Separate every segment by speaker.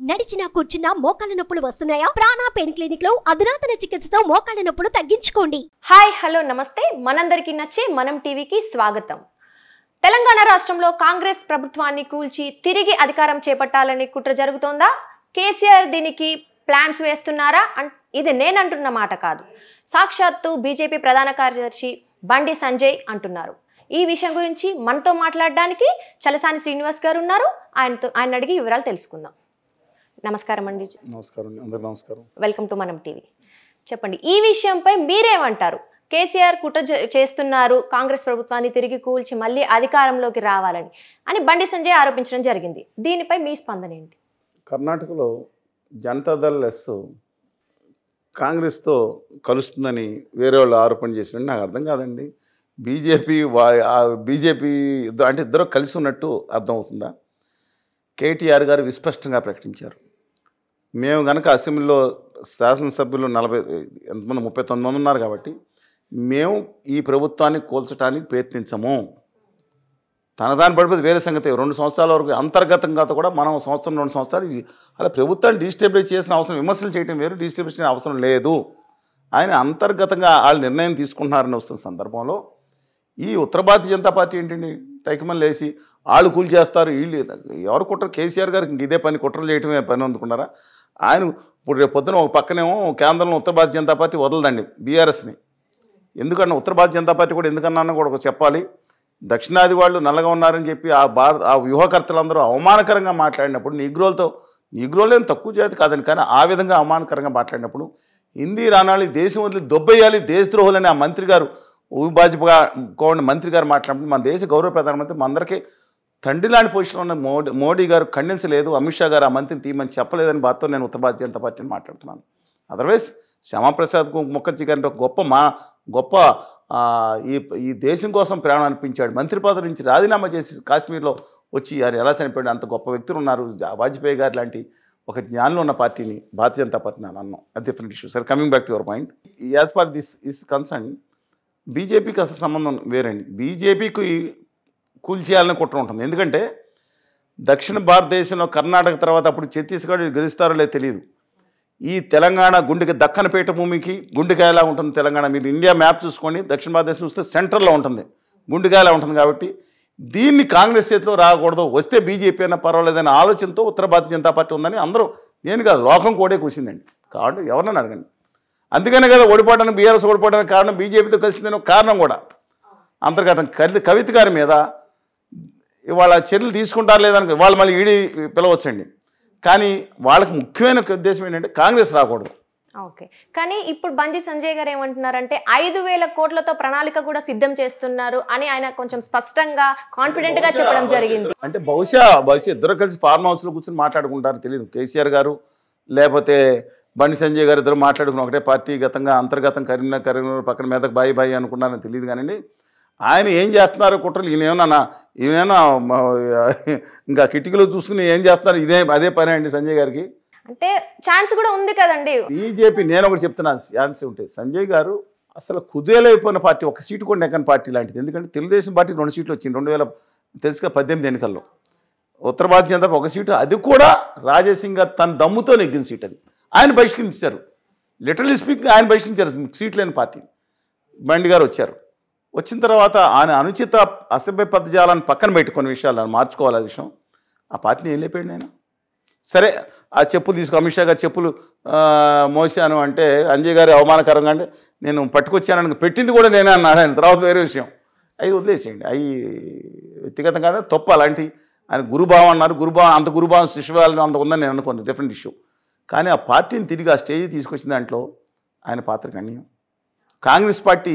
Speaker 1: నడిచినా కూర్చున్నా మోకాళ్ళ నొప్పులు వస్తున్నాయా? ప్రాణ పెయిన్ క్లినిక్ లో అధునాతన చికిత్సతో మోకాళ్ళ నొప్పులు తగ్గించుకోండి.
Speaker 2: హాయ్ హలో నమస్తే. మనందరికీ నచ్చే మనం టీవీకి స్వాగతం. తెలంగాణ రాష్ట్రంలో కాంగ్రెస్ ప్రభుత్వాన్ని కూల్చి తిరిగి అధికారం చేపట్టాలని కుట్ర జరుగుతోందా? కేసీఆర్ దీనికి ప్లాన్స్ వేస్తున్నారా? ఇది నేనంటున్న మాట కాదు, సాక్షాత్తు బీజేపీ ప్రధాన కార్యదర్శి బండి సంజయ్ అంటున్నారు. ఈ విషయం గురించి మనతో మాట్లాడడానికి చలసాని శ్రీనివాస్ గారు ఉన్నారు. ఆయన అడిగి వివరాలు తెలుసుకుందాం. నమస్కారం అండి.
Speaker 3: నమస్కారం, అందరికీ నమస్కారం.
Speaker 2: వెల్కమ్ టు మనం టీవీ. చెప్పండి, ఈ విషయంపై మీరేమంటారు? కేసీఆర్ కుట్ర చేస్తున్నారు, కాంగ్రెస్ ప్రభుత్వాన్ని తిరిగి కూల్చి మళ్ళీ అధికారంలోకి రావాలని అని బండి సంజయ్ ఆరోపించడం జరిగింది. దీనిపై మీ స్పందన ఏంటి?
Speaker 3: కర్ణాటకలో జనతాదళ్ ఎస్ కాంగ్రెస్తో కలుస్తుందని వేరే వాళ్ళు ఆరోపణ చేసినట్టు నాకు అర్థం కాదండి. బీజేపీ అంటే ఇద్దరు కలిసి ఉన్నట్టు అర్థమవుతుందా? కేటీఆర్ గారు విస్పష్టంగా ప్రకటించారు, మేము కనుక అసెంబ్లీలో శాసనసభ్యులు 39 మంది ఉన్నారు కాబట్టి మేము ఈ ప్రభుత్వాన్ని కూల్చడానికి ప్రయత్నించము. దాన్ని పడిపోతే వేరే సంగతి. 2 సంవత్సరాల వరకు అంతర్గతంగా కూడా మనం సంవత్సరం 2 సంవత్సరాలు అలా ప్రభుత్వాన్ని డిస్టెబిలైజ్ చేసిన అవసరం, విమర్శలు చేయడం వేరు, డిస్టెబిలైజ్ చేసిన అవసరం లేదు. ఆయన అంతర్గతంగా వాళ్ళు నిర్ణయం తీసుకుంటున్నారని వస్తున్న సందర్భంలో ఈ ఉత్తర భారతీయ జనతా పార్టీ ఏంటండి టైకమని లేచి వాళ్ళు కూల్ చేస్తారు, వీళ్ళు ఎవరు కుట్ర? కేసీఆర్ గారికి ఇంక ఇదే పని, కుట్రలు చేయటమే పని అందుకున్నారా? ఆయన ఇప్పుడు రేపు పొద్దున ఒక పక్కనేమో కేంద్రంలో ఉత్తర భారతీయ జనతా పార్టీ వదలదండి బీఆర్ఎస్ని. ఎందుకన్నా ఉత్తర భారతీయ జనతా పార్టీ కూడా ఎందుకన్నా కూడా చెప్పాలి. దక్షిణాది వాళ్ళు నల్లగా ఉన్నారని చెప్పి ఆ వ్యూహకర్తలందరూ అవమానకరంగా మాట్లాడినప్పుడు, నీగ్రోలేం తక్కువ జాతి కాదని, కానీ ఆ విధంగా అవమానకరంగా మాట్లాడినప్పుడు హిందీ రానాలి, దేశం వదిలి దొబ్బేయాలి, దేశద్రోహులని ఆ మంత్రి గారు ఊబాజిగా మంత్రి గారు మాట్లాడినప్పుడు మన దేశ గౌరవ ప్రధానమంత్రి మా అందరికీ తండ్రి లాంటి పొజిషన్లో ఉన్న మోడీ గారు ఖండించలేదు, అమిత్ షా గారు ఆ మంత్రిని తీయమని చెప్పలేదని బాధతో నేను ఉత్తర భారతీయ జనతా పార్టీని మాట్లాడుతున్నాను. అదర్వైజ్ శ్యామాప్రసాద్ ముఖర్జీ గారిని ఒక గొప్ప ఈ దేశం కోసం ప్రాణం అనిపించాడు. మంత్రి పదవి నుంచి రాజీనామా చేసి కాశ్మీర్లో వచ్చి ఆయన ఎలా చనిపోయాడు? అంత గొప్ప వ్యక్తులు ఉన్నారు. వాజ్పేయి గారు లాంటి ఒక జ్ఞానంలో ఉన్న పార్టీని భారతీయ జనతా పార్టీని అన్నాను. అది different issue. Sir, coming back to your point, as per this is concern, బీజేపీకి అసలు సంబంధం వేరండి. బీజేపీకి కూల్చేయాలని కుట్ర ఉంటుంది. ఎందుకంటే దక్షిణ భారతదేశంలో కర్ణాటక తర్వాత అప్పుడు ఛత్తీస్గఢ్ గెలుస్తారో లేదో తెలియదు. ఈ తెలంగాణ గుండెకి దక్కనపేట భూమికి గుండెకాయలా ఉంటుంది తెలంగాణ. మీరు ఇండియా మ్యాప్ చూసుకోండి, దక్షిణ భారతదేశం చూస్తే సెంటర్లో ఉంటుంది, గుండెకాయలా ఉంటుంది. కాబట్టి దీన్ని కాంగ్రెస్ చేతిలో రాకూడదు, వస్తే బీజేపీ అయినా పర్వాలేదనే ఆలోచనతో ఉత్తర భారతీయ జనతా పార్టీ ఉందని అందరూ, నేను కాదు లోకం కూడా కూసిందండి. కాబట్టి ఎవరన్నా అడగండి. అందుకనే కదా ఓడిపోవడానికి, బీఆర్ఎస్ ఓడిపోవడానికి కారణం బీజేపీతో కలిసిందని ఒక కారణం కూడా అంతర్గతం. కవిత గారి మీద ఇవాళ చర్యలు తీసుకుంటారు లేదని వాళ్ళు మళ్ళీ ఈడీ పిలవచ్చండి. కానీ వాళ్ళకి ముఖ్యమైన ఉద్దేశం ఏంటంటే కాంగ్రెస్ రాకూడదు.
Speaker 2: ఓకే, కానీ ఇప్పుడు బండి సంజయ్ గారు ఏమంటున్నారంటే 5,000 కోట్లతో ప్రణాళిక కూడా సిద్ధం చేస్తున్నారు అని ఆయన కొంచెం స్పష్టంగా కాన్ఫిడెంట్ గా చెప్పడం జరిగింది.
Speaker 3: అంటే బహుశా ఇద్దరు కలిసి ఫార్మ్ హౌస్లో కూర్చొని మాట్లాడుకుంటారు తెలియదు. కేసీఆర్ గారు లేకపోతే బండి సంజయ్ గారు ఇద్దరు మాట్లాడుకుని ఒకటే పార్టీ అంతర్గతం కరీంనగర్ పక్కన మీదకి బాయి అనుకున్నారని తెలియదు. కానీ ఆయన ఏం చేస్తున్నారు కుట్రలు, ఈయనేమన్నా ఇంకా కిటికీలో చూసుకుని ఏం చేస్తున్నారు, అదే పని అండి సంజయ్ గారికి.
Speaker 2: అంటే ఛాన్స్ కూడా ఉంది కదండి
Speaker 3: బీజేపీ. నేను ఒకటి చెప్తున్నాను, ఛాన్స్ ఉంటే సంజయ్ గారు అసలు కుదేలైపోయిన పార్టీ, ఒక సీటు కూడా నెక్కని పార్టీ లాంటిది. ఎందుకంటే తెలుగుదేశం పార్టీకి 2 సీట్లు వచ్చింది 2018 ఎన్నికల్లో. ఉత్తర భారతీయ జనతా ఒక సీటు, అది కూడా రాజేసింగ్ గారు తన దమ్ముతో నెగ్గిన సీట్. అది ఆయన బహిష్కరించారు, లిటరలీ స్పీకింగ్ ఆయన బహిష్కరించారు సీట్ లేని పార్టీ. బండి గారు వచ్చిన తర్వాత ఆయన అనుచిత అసభ్య పదజాలను పక్కన పెట్టుకున్న విషయాలు మార్చుకోవాలి. ఆ విషయం ఆ పార్టీని ఏం లేపాడు ఆయన. సరే, ఆ చెప్పులు అమిత్ షా గారు చెప్పులు మోసాను అంటే అంజయ్ గారు అవమానకరంగా అంటే నేను పట్టుకొచ్చానని పెట్టింది కూడా నేనే అన్నాడు ఆయన. తర్వాత వేరే విషయం, అవి వదిలేసేయండి, అవి వ్యక్తిగతం కాదా తప్పు. అలాంటి ఆయన గురుభావం అన్నారు, అంత గురుభావం శిశువాళ్ళని అంత ఉందని నేను అనుకోండి, డిఫరెంట్ ఇష్యూ. కానీ ఆ పార్టీని తిరిగి ఆ స్టేజ్ తీసుకొచ్చిన దాంట్లో ఆయన పాత్ర గణనీయం. కాంగ్రెస్ పార్టీ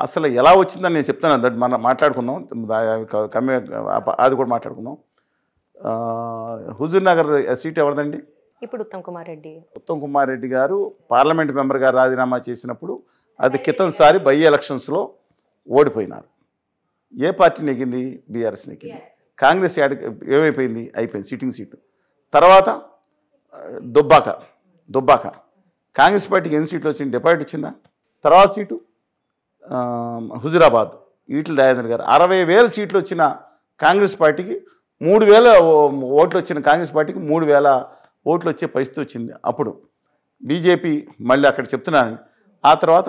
Speaker 3: అసలు ఎలా వచ్చిందని నేను చెప్తాను, దట్ మనం మాట్లాడుకుందాం, అది కూడా మాట్లాడుకుందాం. హుజూర్ నగర్ సీట్ ఎవరిదండి?
Speaker 2: ఇప్పుడు ఉత్తమ్ కుమార్ రెడ్డి గారు పార్లమెంట్ మెంబర్ గారు రాజీనామా చేసినప్పుడు అది క్రితంసారి బై ఎలక్షన్స్లో ఓడిపోయినారు. ఏ పార్టీ నెగ్గింది? బీఆర్ఎస్ నెగ్గింది. కాంగ్రెస్ ఏమైపోయింది? అయిపోయింది సిట్టింగ్ సీటు. తర్వాత దుబ్బాక కాంగ్రెస్ పార్టీకి ఎన్ని సీట్లు వచ్చింది? డిపాజిట్ వచ్చిందా? తర్వాత సీటు హుజూరాబాద్ ఈటల రాజేంద్ర గారు 60,000 సీట్లు వచ్చిన కాంగ్రెస్ పార్టీకి 3,000 ఓట్లు వచ్చిన కాంగ్రెస్ పార్టీకి 3,000
Speaker 3: ఓట్లు వచ్చే పరిస్థితి వచ్చింది. అప్పుడు బీజేపీ మళ్ళీ అక్కడ చెప్తున్నాను. ఆ తర్వాత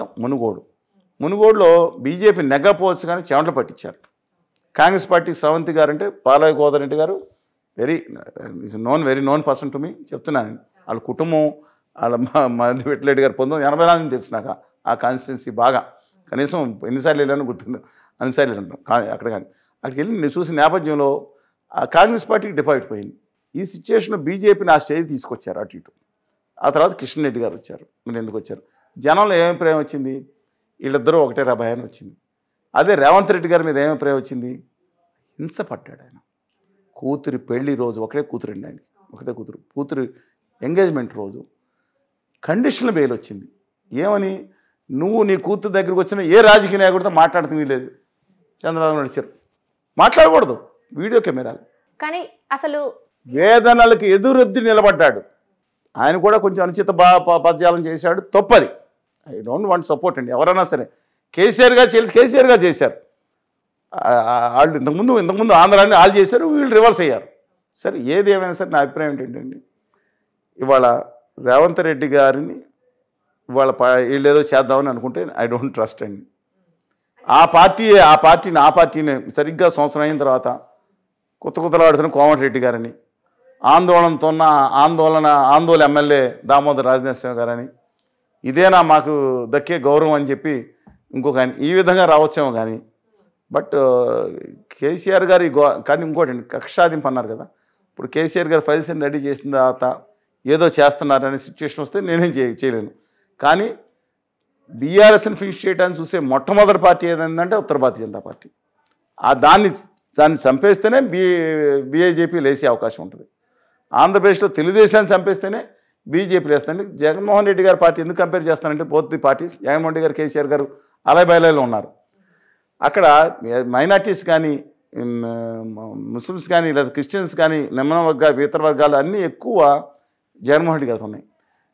Speaker 3: మునుగోడులో బీజేపీ నెగ్గపోవచ్చు కానీ చెమటలు పట్టించారు. కాంగ్రెస్ పార్టీ స్రవంతి గారు అంటే పాలయ్య గోదారెడ్డి గారు very known person to me చెప్తున్నాను. వాళ్ళ కుటుంబం వాళ్ళ మధ్య పెట్టలేడు గారు 1984 నుంచి తెలుసు నాకు ఆ కాన్స్టిట్యున్సీ బాగా. కనీసం ఎన్నిసార్లు వెళ్ళాను గుర్తుంది, అన్నిసార్లు వెళ్ళాను అక్కడ. కానీ అక్కడికి వెళ్ళి నేను చూసిన నేపథ్యంలో ఆ కాంగ్రెస్ పార్టీకి డిపాజిట్ పోయింది. ఈ సిచ్యువేషన్లో బీజేపీని ఆ స్టేజ్ తీసుకొచ్చారు అటు ఇటు. ఆ తర్వాత కిషన్ రెడ్డి గారు వచ్చారు. మీరు ఎందుకు వచ్చారు? జనంలో ఏమభిప్రాయం వచ్చింది? వీళ్ళిద్దరూ ఒకటే రాబాయ్ అని వచ్చింది. అదే రేవంత్ రెడ్డి గారి మీద ఏమభిప్రాయం వచ్చింది? హింసపడ్డాడు ఆయన. కూతురి పెళ్లి రోజు, ఒకటే కూతురండి ఆయనకి, ఒకటే కూతురు ఎంగేజ్మెంట్ రోజు కండిషనల్ బెయిల్ వచ్చింది. ఏమని? నువ్వు నీ కూతురు దగ్గరికి వచ్చిన ఏ రాజకీయ నాయకుడితో మాట్లాడుతూ లేదు. చంద్రబాబు నాయుడు వచ్చారు, మాట్లాడకూడదు వీడియో కెమెరాలు.
Speaker 2: కానీ అసలు
Speaker 3: వేదనలకు ఎదురొద్ది నిలబడ్డాడు. ఆయన కూడా కొంచెం అనుచిత పద్యాలను చేశాడు, తప్పది. ఐ డోంట్ వాంట్ సపోర్ట్ అండి. ఎవరైనా సరే కేసీఆర్ గారు చేశారు. వాళ్ళు ఇంతకుముందు ఆంధ్రాన్ని వాళ్ళు చేశారు, వీళ్ళు రివర్స్ అయ్యారు. సరే ఏది ఏమైనా సరే నా అభిప్రాయం ఏంటంటే ఇవాళ రేవంత్ రెడ్డి గారిని ఇవాళ వీళ్ళు ఏదో చేద్దామని అనుకుంటే ఐ డోంట్ ట్రస్ట్ అండి. ఆ పార్టీని సరిగ్గా సంవత్సరం అయిన తర్వాత కొత్తలాడుతున్న కోమటిరెడ్డి గారని, ఆందోళన ఎమ్మెల్యే దామోదర్ రాజనరసింహ గారని, ఇదేనా మాకు దక్కే గౌరవం అని చెప్పి ఇంకొక ఈ విధంగా రావచ్చేమో. కానీ బట్ కేసీఆర్ గారు కానీ ఇంకోటి కక్షాదింపు అన్నారు కదా. ఇప్పుడు కేసీఆర్ గారు ఫైల్స్ రెడీ చేసిన తర్వాత ఏదో చేస్తున్నారనే సిచ్యువేషన్ వస్తే నేనేం చేయలేను. కానీ బీఆర్ఎస్ని ఫినిష్ చేయడానికి చూసే మొట్టమొదటి పార్టీ ఏదంటే ఉత్తర భారతీయ జనతా పార్టీ. దాన్ని చంపేస్తేనే బీజేపీ లేసే అవకాశం ఉంటుంది. ఆంధ్రప్రదేశ్లో తెలుగుదేశాన్ని చంపేస్తేనే బీజేపీ లేస్తుంది. జగన్మోహన్ రెడ్డి గారి పార్టీ ఎందుకు కంపేర్ చేస్తానంటే both the parties, Jaganmohan Reddy గారు కేసీఆర్ గారు అలైబైలాలో ఉన్నారు. అక్కడ మైనార్టీస్ కానీ, ముస్లిమ్స్ కానీ, లేదా క్రిస్టియన్స్ కానీ, నిమ్న వర్గాలు, ఇతర వర్గాలు అన్నీ ఎక్కువ జగన్మోహన్ రెడ్డి గారితో ఉన్నాయి.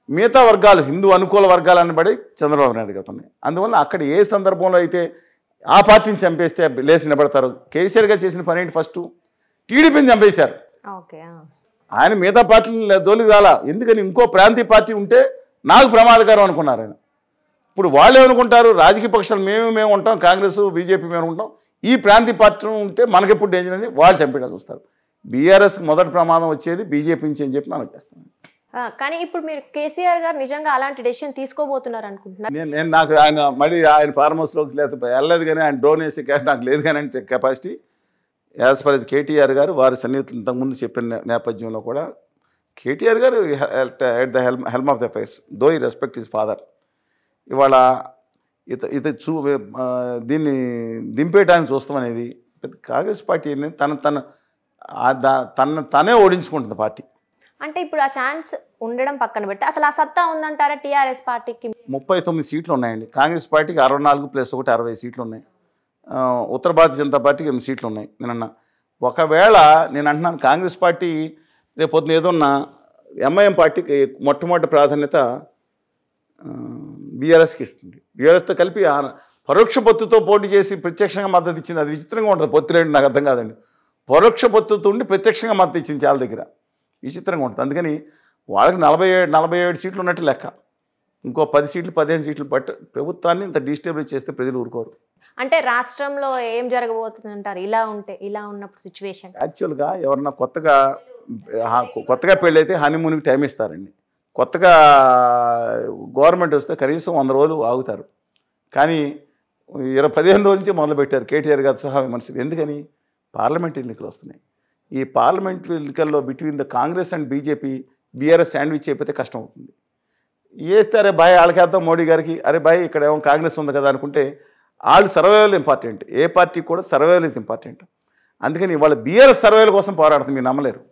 Speaker 3: మిగతా వర్గాలు హిందూ అనుకూల వర్గాలు అనబడి చంద్రబాబు నాయుడు గారితో ఉన్నాయి. అందువల్ల అక్కడ ఏ సందర్భంలో అయితే ఆ పార్టీని చంపేస్తే లేచి నిలబడతారు. కేసీఆర్ గారు చేసిన పని ఏంటి? ఫస్ట్ టీడీపీని చంపేశారు. ఆయన మిగతా పార్టీని జోలికి రాలా. ఎందుకని? ఇంకో ప్రాంతీయ పార్టీ ఉంటే నాకు ప్రమాదకరం అనుకున్నారు ఆయన. ఇప్పుడు వాళ్ళు ఏమనుకుంటారు? రాజకీయ పక్షాలు మేము ఉంటాం, కాంగ్రెస్ బీజేపీ మేము ఉంటాం, ఈ ప్రాంతీయ పార్టీ ఉంటే మనకెప్పుడు డేంజర్ అని వాళ్ళు చంపేయడానికి చూస్తారు. బీఆర్ఎస్ మొదటి ప్రమాదం వచ్చేది బీజేపీ నుంచి అని చెప్పి మనం చేస్తాను.
Speaker 2: కానీ ఇప్పుడు మీరు కేసీఆర్ గారు నిజంగా అలాంటి డెసిషన్ తీసుకోబోతున్నారు అనుకుంటున్నారు?
Speaker 3: నేను నాకు ఆయన ఫార్మ్ హౌస్లోకి వెళ్ళలేదు కానీ ఆయన డ్రోన్ వేసి నాకు లేదు కానీ అంటే capacity as far as KTR గారు వారి సన్నిహితులు ఇంతకుముందు చెప్పిన నేపథ్యంలో కూడా కేటీఆర్ గారు at the helm of the affairs though ఈ రెస్పెక్ట్ హిస్ ఫాదర్. ఇవాళ దీన్ని దింపేయడానికి చూస్తామనేది కాంగ్రెస్ పార్టీ తనే ఓడించుకుంటుంది పార్టీ.
Speaker 2: అంటే ఇప్పుడు ఆ ఛాన్స్ ఉండడం పక్కన పెడితే అసలు ఆ సత్తా ఉందంటారా టీఆర్ఎస్ పార్టీకి? 39
Speaker 3: సీట్లు ఉన్నాయండి. కాంగ్రెస్ పార్టీకి 64 + 1 60 సీట్లు ఉన్నాయి. ఉత్తర భారతీయ జనతా పార్టీకి 8 సీట్లు ఉన్నాయి. నేనన్నా ఒకవేళ నేను అంటున్నాను కాంగ్రెస్ పార్టీ రేపొద్దున ఏదన్నా ఎంఐఎం పార్టీకి మొట్టమొదటి ప్రాధాన్యత బీఆర్ఎస్కి ఇస్తుంది. బీఆర్ఎస్తో కలిపి పరోక్ష పొత్తుతో పోటీ చేసి ప్రత్యక్షంగా మద్దతు ఇచ్చింది. అది విచిత్రంగా ఉంటుంది. పొత్తు రేటు నాకు అర్థం కాదండి. పరోక్ష పొత్తుతో ఉండి ప్రత్యక్షంగా మద్దతు ఇచ్చింది చాలా దగ్గర, విచిత్రంగా ఉంటుంది. అందుకని వాళ్ళకి 47 సీట్లు ఉన్నట్టు లెక్క. ఇంకో 10 సీట్లు 15 సీట్లు ప్రభుత్వాన్ని ఇంత డిస్టేబుల్ చేస్తే ప్రజలు ఊరుకోరు.
Speaker 2: అంటే రాష్ట్రంలో ఏం జరగబోతుంది అంటారు ఇలా ఉన్నప్పుడు సిచ్యువేషన్?
Speaker 3: యాక్చువల్గా ఎవరన్నా కొత్తగా పెళ్ళైతే హనీమూన్కి టైం ఇస్తారండి. కొత్తగా గవర్నమెంట్ వస్తే కనీసం 100 రోజులు ఆగుతారు. కానీ 15 రోజుల నుంచి మొదలుపెట్టారు కేటీఆర్ గారు సహా విమర్శలు. ఎందుకని? పార్లమెంట్ ఎన్నికలు వస్తున్నాయి. ఈ పార్లమెంట్ ఎన్నికల్లో between the Congress and BRS sandwich అయిపోతే కష్టం అవుతుంది. వేస్తే అరే బాయ్ వాళ్ళకేద్దాం మోడీ గారికి, అరే బాయ్ ఇక్కడ ఏమో కాంగ్రెస్ ఉంది కదా అనుకుంటే వాళ్ళు సర్వైవల్ ఇంపార్టెంట్. ఏ పార్టీ కూడా సర్వైవల్ ఈజ్ ఇంపార్టెంట్. అందుకని వాళ్ళ బీఆర్ఎస్ సర్వైవల్ కోసం పోరాడుతుంది. మీరు నమ్మలేరు.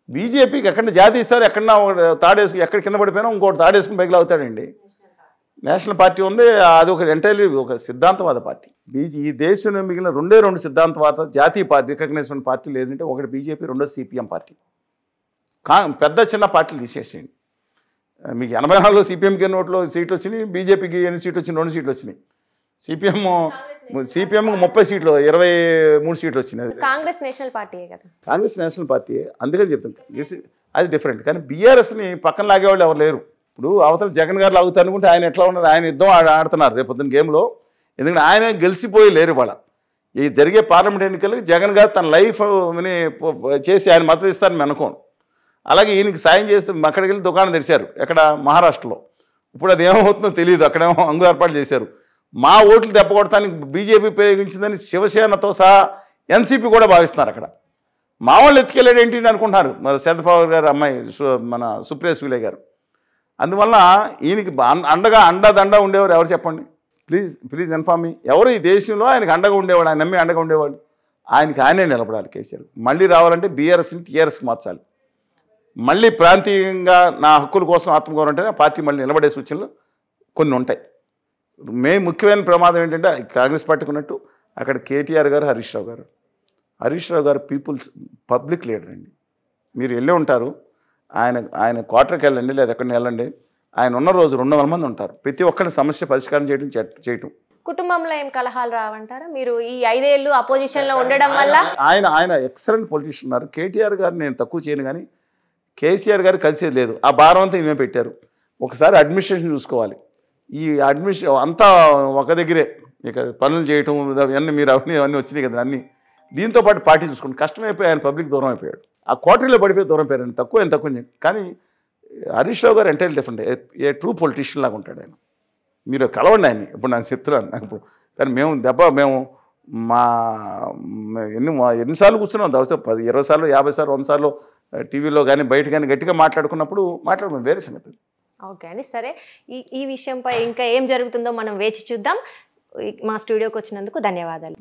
Speaker 3: బీజేపీకి ఎక్కడ జాతి ఇస్తారు, ఎక్కడన్నా తాడేసుకుని ఎక్కడ కింద పడిపోయినా ఇంకోటి తాడేసుకుని బయటకు అవుతాడండి. నేషనల్ పార్టీ ఉంది, అది ఒక ఎంటైర్లీ ఒక సిద్ధాంతవాద పార్టీ. ఈ దేశంలో మిగిలిన 2 సిద్ధాంతవాద జాతీయ పార్టీ రికగ్నైజ్డ్ పార్టీ లేదంటే ఒకటి బీజేపీ, రెండోది సిపిఎం పార్టీ. పెద్ద చిన్న పార్టీలు తీసేసేయండి. మీకు 84లో సిపిఎంకి ఎన్నోట్లో సీట్లు వచ్చినాయి, బీజేపీకి ఎన్ని సీట్లు వచ్చినాయి? 2 సీట్లు వచ్చినాయి. సిపిఎం 30 సీట్లు 23 సీట్లు వచ్చినాయి.
Speaker 2: కాంగ్రెస్ నేషనల్ పార్టీ కదా.
Speaker 3: Congress national party. అందుకని చెప్తాను అది డిఫరెంట్. కానీ బీఆర్ఎస్ని పక్కన లాగేవాళ్ళు ఎవరు లేరు. ఇప్పుడు అవతల జగన్ గారు లాగుతారు అనుకుంటే ఆయన ఎట్లా ఉన్నారు, ఆయన యుద్ధం ఆడుతున్నారు రేపు పొద్దున్న గేమ్లో. ఎందుకంటే ఆయన గెలిచిపోయి లేరు ఇవాళ. ఈ జరిగే పార్లమెంట్ ఎన్నికలకి జగన్ గారు తన లైఫ్ని చేసి ఆయన మద్దతు ఇస్తారని అనుకోను. అలాగే ఈయనకి సాయం చేస్తే అక్కడికి వెళ్ళి దుకాణం తెరిచారు ఎక్కడ మహారాష్ట్రలో. ఇప్పుడు అది ఏమవుతుందో తెలియదు, అక్కడేమో అంగు ఏర్పాటు చేశారు. మా ఓట్లు దెబ్బకొడటానికి బీజేపీ ఉపయోగించిందని శివసేనతో సహా ఎన్సీపీ కూడా భావిస్తున్నారు. అక్కడ మా వాళ్ళు ఎత్తుకెళ్ళాడు ఏంటి అని అనుకుంటున్నారు మరి శరద్ పవార్ గారు అమ్మాయి మన సుప్రియ సూలే గారు. అందువల్ల ఈయనకి అండదండ ఉండేవారు ఎవరు చెప్పండి, ప్లీజ్ ఇన్ఫార్మ్ మీ. ఎవరు ఈ దేశంలో ఆయనకు అండగా ఉండేవాడు, ఆయన నమ్మి అండగా ఉండేవాడు? ఆయనకి ఆయనే నిలబడాలి కేసీఆర్. మళ్ళీ రావాలంటే బీఆర్ఎస్ని టీఆర్ఎస్కి మార్చాలి. మళ్ళీ ప్రాంతీయంగా నా హక్కుల కోసం ఆత్మగౌరవం ఉంటేనే పార్టీ మళ్ళీ నిలబడే సూచనలు కొన్ని ఉంటాయి. ముఖ్యమైన ప్రమాదం ఏంటంటే కాంగ్రెస్ పార్టీకి ఉన్నట్టు అక్కడ కేటీఆర్ గారు, హరీష్ రావు గారు పబ్లిక్ లీడర్ అండి. మీరు వెళ్ళి ఉంటారు, ఆయన క్వార్టర్కి వెళ్ళండి లేదా ఎక్కడిని వెళ్ళండి, ఆయన ఉన్న రోజు 200 మంది ఉంటారు. ప్రతి ఒక్కరి సమస్య పరిష్కారం చేయటం.
Speaker 2: కుటుంబంలో ఏం కలహాలు రావంటారా మీరు ఈ 5 ఏళ్ళు అపోజిషన్లో ఉండడం వల్ల?
Speaker 3: ఆయన ఎక్సలెంట్ పొలిటీషియన్ ఉన్నారు. కేటీఆర్ గారు నేను తక్కువ చేయను, కానీ కేసీఆర్ గారు కలిసేది లేదు. ఆ భారం అంతా ఇవే పెట్టారు. ఒకసారి అడ్మినిస్ట్రేషన్ చూసుకోవాలి. ఈ అడ్మినిస్ట్రేషన్ అంతా ఒక దగ్గరే ఇక పనులు చేయటం ఇవన్నీ మీరు అవన్నీ వచ్చినాయి కదా అన్నీ. దీంతో పాటు పార్టీ చూసుకోండి. కష్టమైపోయి ఆయన పబ్లిక్ దూరం అయిపోయాడు. ఆ క్వార్టర్లో పడిపోయి దూరం అయిపోయారు. తక్కువ కానీ హరీష్ రావు గారు ఎంటైర్లీ డిఫరెంట్. ఏ ట్రూ పొలిటీషియన్ లాగా ఉంటాడు ఆయన. మీరు కలవండి ఆయన్ని. ఇప్పుడు నాకు చెప్తున్నాను నాకు ఇప్పుడు. కానీ మేము ఎన్నిసార్లు కూర్చున్నాం, 10, 20 సార్లు, 50 సార్లు, 100 సార్లు టీవీలో కానీ బయట కానీ గట్టిగా మాట్లాడుకున్నప్పుడు వేరే సంగతి.
Speaker 2: ఓకే అండి, సరే. ఈ విషయంపై ఇంకా ఏం జరుగుతుందో మనం వేచి చూద్దాం. మా స్టూడియోకి వచ్చినందుకు ధన్యవాదాలు.